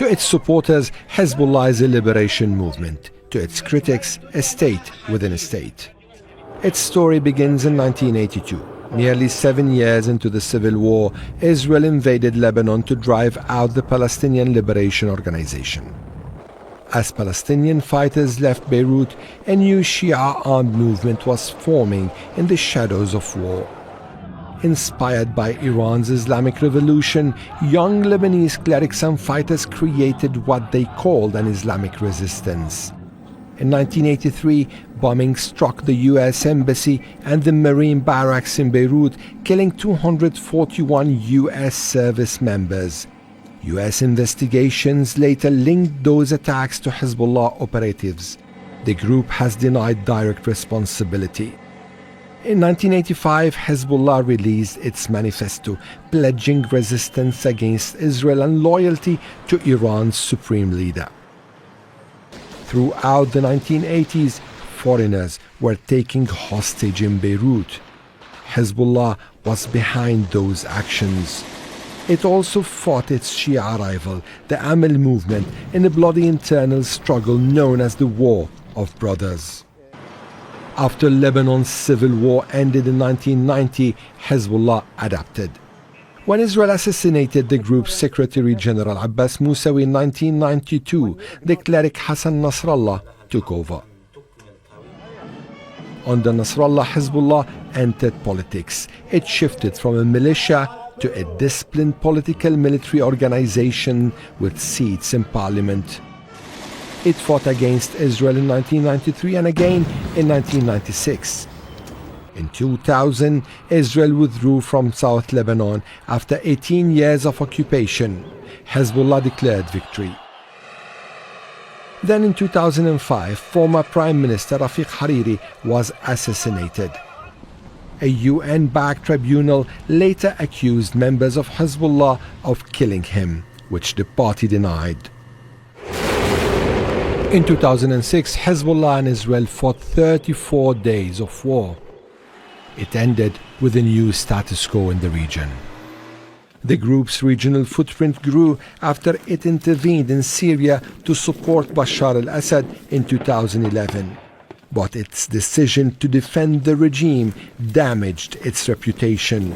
To its supporters, Hezbollah is a liberation movement. To its critics, a state within a state. Its story begins in 1982. Nearly 7 years into the civil war, Israel invaded Lebanon to drive out the Palestinian Liberation Organization. As Palestinian fighters left Beirut, a new Shia armed movement was forming in the shadows of war. Inspired by Iran's Islamic Revolution, young Lebanese clerics and fighters created what they called an Islamic resistance. In 1983, bombing struck the U.S. Embassy and the Marine barracks in Beirut, killing 241 U.S. service members. U.S. investigations later linked those attacks to Hezbollah operatives. The group has denied direct responsibility. In 1985, Hezbollah released its manifesto, pledging resistance against Israel and loyalty to Iran's supreme leader. Throughout the 1980s, foreigners were taken hostage in Beirut. Hezbollah was behind those actions. It also fought its Shia rival, the Amal movement, in a bloody internal struggle known as the War of Brothers. After Lebanon's civil war ended in 1990, Hezbollah adapted. When Israel assassinated the group's Secretary General Abbas Musawi in 1992, the cleric Hassan Nasrallah took over. Under Nasrallah, Hezbollah entered politics. It shifted from a militia to a disciplined political military organization with seats in parliament. It fought against Israel in 1993 and again in 1996. In 2000, Israel withdrew from South Lebanon after 18 years of occupation. Hezbollah declared victory. Then in 2005, former Prime Minister Rafiq Hariri was assassinated. A UN-backed tribunal later accused members of Hezbollah of killing him, which the party denied. In 2006, Hezbollah and Israel fought 34 days of war. It ended with a new status quo in the region. The group's regional footprint grew after it intervened in Syria to support Bashar al-Assad in 2011. But its decision to defend the regime damaged its reputation.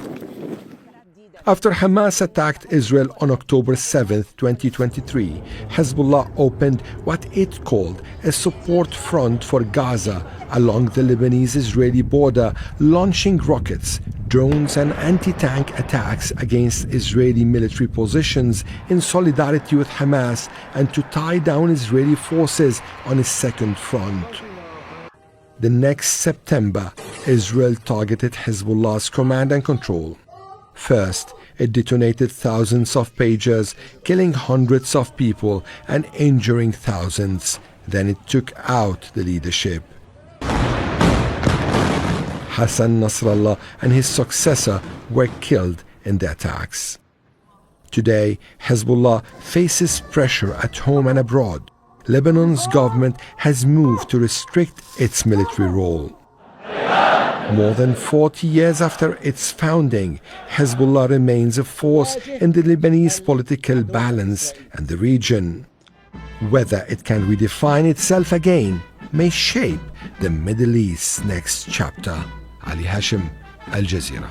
After Hamas attacked Israel on October 7, 2023, Hezbollah opened what it called a support front for Gaza along the Lebanese-Israeli border, launching rockets, drones and anti-tank attacks against Israeli military positions in solidarity with Hamas and to tie down Israeli forces on a second front. The next September, Israel targeted Hezbollah's command and control. First, it detonated thousands of pagers, killing hundreds of people and injuring thousands. Then it took out the leadership. Hassan Nasrallah and his successor were killed in the attacks. Today, Hezbollah faces pressure at home and abroad. Lebanon's government has moved to restrict its military role. More than 40 years after its founding, Hezbollah remains a force in the Lebanese political balance and the region. Whether it can redefine itself again may shape the Middle East's next chapter. Ali Hashim, Al Jazeera.